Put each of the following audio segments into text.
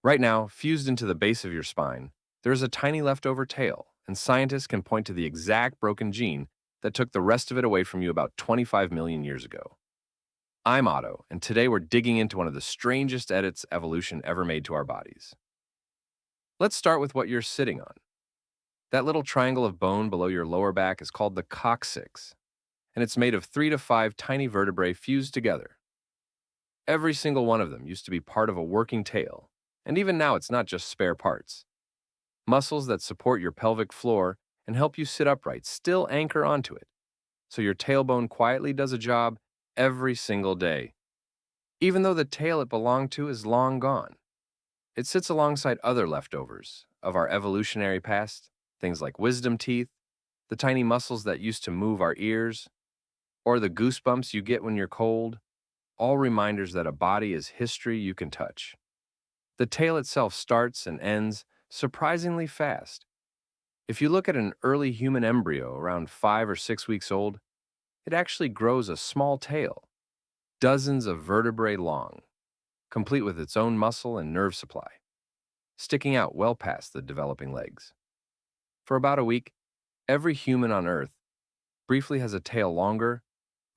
Right now, fused into the base of your spine, there is a tiny leftover tail, and scientists can point to the exact broken gene that took the rest of it away from you about 25 million years ago. I'm Otto, and today we're digging into one of the strangest edits evolution ever made to our bodies. Let's start with what you're sitting on. That little triangle of bone below your lower back is called the coccyx, and it's made of 3 to 5 tiny vertebrae fused together. Every single one of them used to be part of a working tail, and even now it's not just spare parts. Muscles that support your pelvic floor and help you sit upright still anchor onto it, so your tailbone quietly does a job every single day, even though the tail it belonged to is long gone. It sits alongside other leftovers of our evolutionary past, things like wisdom teeth, the tiny muscles that used to move our ears, or the goosebumps you get when you're cold, all reminders that a body is history you can touch. The tail itself starts and ends surprisingly fast. If you look at an early human embryo around 5 or 6 weeks old, it actually grows a small tail, dozens of vertebrae long, complete with its own muscle and nerve supply, sticking out well past the developing legs. For about a week, every human on Earth briefly has a tail longer,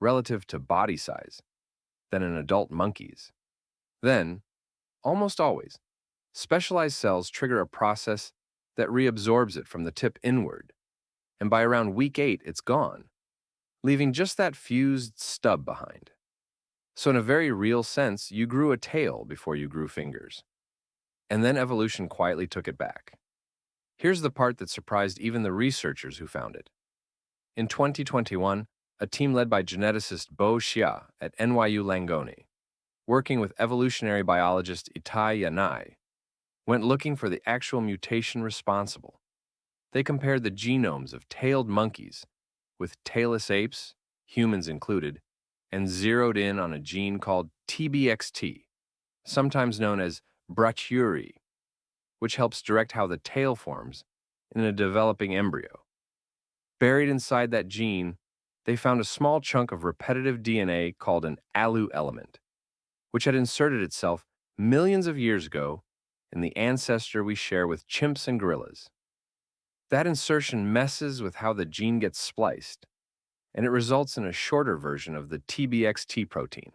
relative to body size, than an adult monkey's. Then, almost always, specialized cells trigger a process that reabsorbs it from the tip inward, and by around week 8, it's gone, leaving just that fused stub behind. So in a very real sense, you grew a tail before you grew fingers. And then evolution quietly took it back. Here's the part that surprised even the researchers who found it. In 2021, a team led by geneticist Bo Xia at NYU Langone, working with evolutionary biologist Itai Yanai, went looking for the actual mutation responsible. They compared the genomes of tailed monkeys with tailless apes, humans included, and zeroed in on a gene called TBXT, sometimes known as brachyury, which helps direct how the tail forms in a developing embryo. Buried inside that gene, they found a small chunk of repetitive DNA called an ALU element, which had inserted itself millions of years ago in the ancestor we share with chimps and gorillas. That insertion messes with how the gene gets spliced, and it results in a shorter version of the TBXT protein.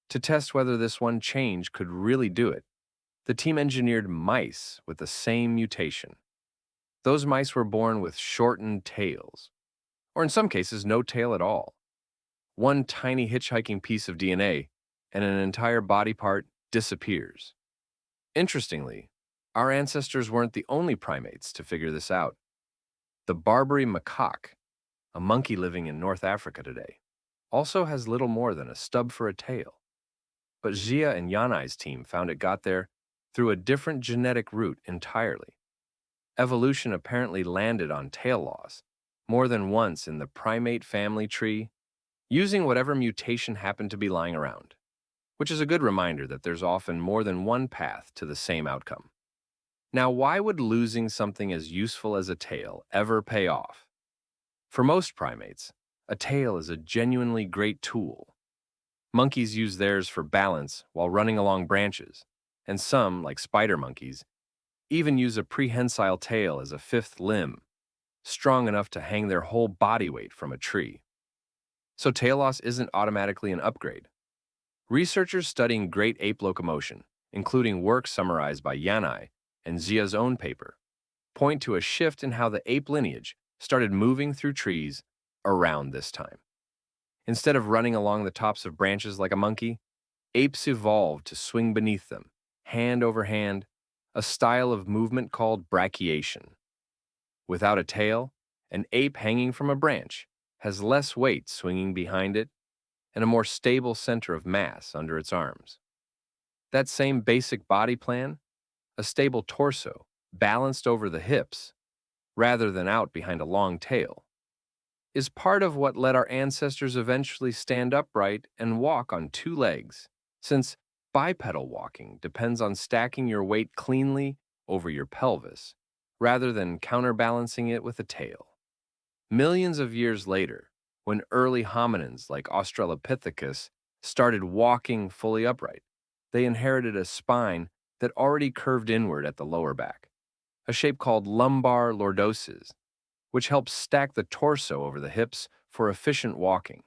To test whether this one change could really do it, the team engineered mice with the same mutation. Those mice were born with shortened tails, or in some cases, no tail at all. One tiny hitchhiking piece of DNA, and an entire body part disappears. Interestingly, our ancestors weren't the only primates to figure this out. The Barbary macaque, a monkey living in North Africa today, also has little more than a stub for a tail. But Xia and Yanai's team found it got there through a different genetic route entirely. Evolution apparently landed on tail loss more than once in the primate family tree, using whatever mutation happened to be lying around, which is a good reminder that there's often more than one path to the same outcome. Now, why would losing something as useful as a tail ever pay off? For most primates, a tail is a genuinely great tool. Monkeys use theirs for balance while running along branches, and some, like spider monkeys, even use a prehensile tail as a fifth limb, strong enough to hang their whole body weight from a tree. So tail loss isn't automatically an upgrade. Researchers studying great ape locomotion, including work summarized by Yanai and Xia's own paper, point to a shift in how the ape lineage started moving through trees around this time. Instead of running along the tops of branches like a monkey, apes evolved to swing beneath them, hand over hand, a style of movement called brachiation. Without a tail, an ape hanging from a branch has less weight swinging behind it and a more stable center of mass under its arms. That same basic body plan, a stable torso balanced over the hips, rather than out behind a long tail, is part of what let our ancestors eventually stand upright and walk on 2 legs, since bipedal walking depends on stacking your weight cleanly over your pelvis, rather than counterbalancing it with a tail. Millions of years later, when early hominins like Australopithecus started walking fully upright, they inherited a spine that already curved inward at the lower back, a shape called lumbar lordosis, which helps stack the torso over the hips for efficient walking.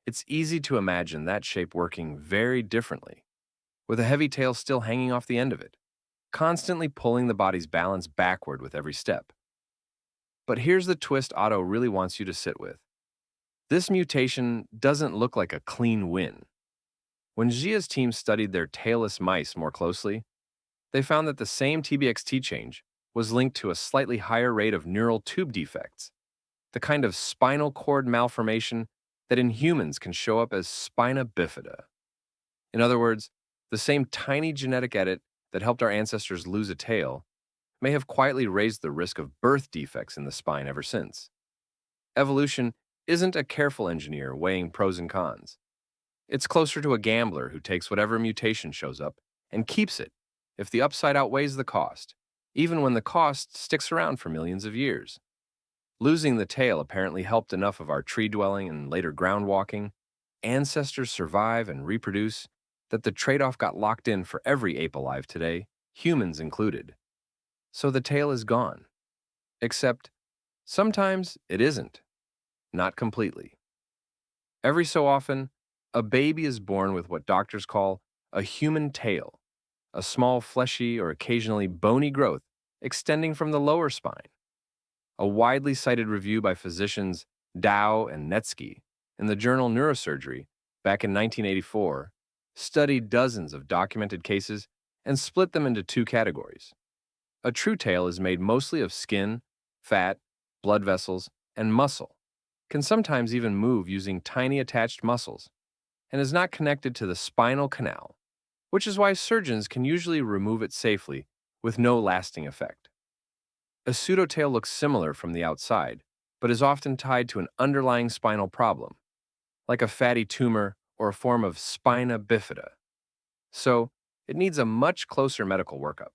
It's easy to imagine that shape working very differently, with a heavy tail still hanging off the end of it, constantly pulling the body's balance backward with every step. But here's the twist Otto really wants you to sit with. This mutation doesn't look like a clean win. When Xia's team studied their tailless mice more closely, they found that the same TBXT change was linked to a slightly higher rate of neural tube defects, the kind of spinal cord malformation that in humans can show up as spina bifida. In other words, the same tiny genetic edit that helped our ancestors lose a tail may have quietly raised the risk of birth defects in the spine ever since. Evolution isn't a careful engineer weighing pros and cons. It's closer to a gambler who takes whatever mutation shows up and keeps it if the upside outweighs the cost, even when the cost sticks around for millions of years. Losing the tail apparently helped enough of our tree-dwelling and later ground-walking ancestors survive and reproduce that the trade-off got locked in for every ape alive today, humans included. So the tail is gone. Except, sometimes it isn't. Not completely. Every so often, a baby is born with what doctors call a human tail, a small fleshy or occasionally bony growth extending from the lower spine. A widely cited review by physicians Dao and Netsky in the journal Neurosurgery back in 1984 studied dozens of documented cases and split them into two categories. A true tail is made mostly of skin, fat, blood vessels, and muscle, can sometimes even move using tiny attached muscles, and is not connected to the spinal canal, which is why surgeons can usually remove it safely with no lasting effect. A pseudotail looks similar from the outside, but is often tied to an underlying spinal problem, like a fatty tumor or a form of spina bifida. So, it needs a much closer medical workup.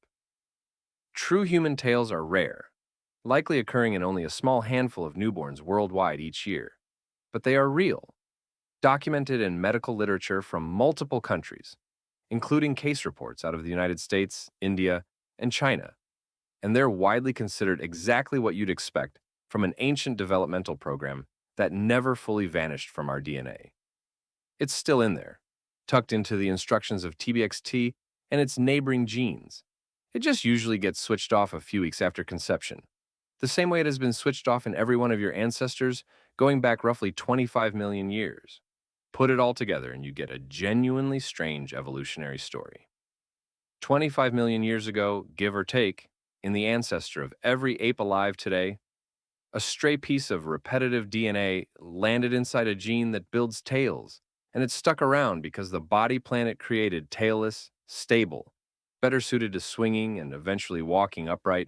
True human tails are rare, likely occurring in only a small handful of newborns worldwide each year, but they are real, documented in medical literature from multiple countries, including case reports out of the United States, India, and China, and they're widely considered exactly what you'd expect from an ancient developmental program that never fully vanished from our DNA. It's still in there, tucked into the instructions of TBXT and its neighboring genes. It just usually gets switched off a few weeks after conception, the same way it has been switched off in every one of your ancestors going back roughly 25 million years. Put it all together and you get a genuinely strange evolutionary story. 25 million years ago, give or take, in the ancestor of every ape alive today, a stray piece of repetitive DNA landed inside a gene that builds tails, and it stuck around because the body plan it created, tailless, stable, better suited to swinging and eventually walking upright,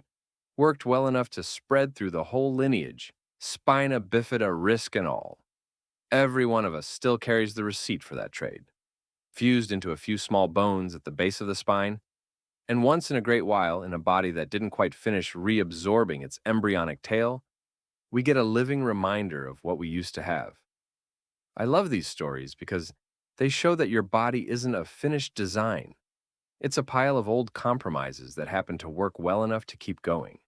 worked well enough to spread through the whole lineage, spina bifida risk and all. Every one of us still carries the receipt for that trade, fused into a few small bones at the base of the spine, and once in a great while, in a body that didn't quite finish reabsorbing its embryonic tail, we get a living reminder of what we used to have. I love these stories because they show that your body isn't a finished design. It's a pile of old compromises that happen to work well enough to keep going.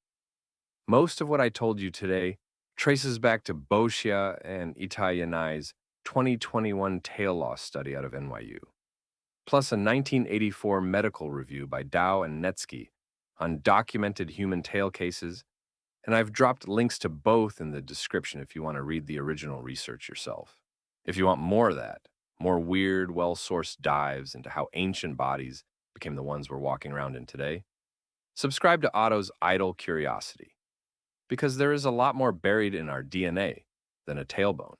Most of what I told you today traces back to Boschia and Italianai's 2021 tail loss study out of NYU, plus a 1984 medical review by Dao and Netsky on documented human tail cases, and I've dropped links to both in the description if you want to read the original research yourself. If you want more of that, more weird, well-sourced dives into how ancient bodies became the ones we're walking around in today, subscribe to Otto's Idle Curiosity, because there is a lot more buried in our DNA than a tailbone.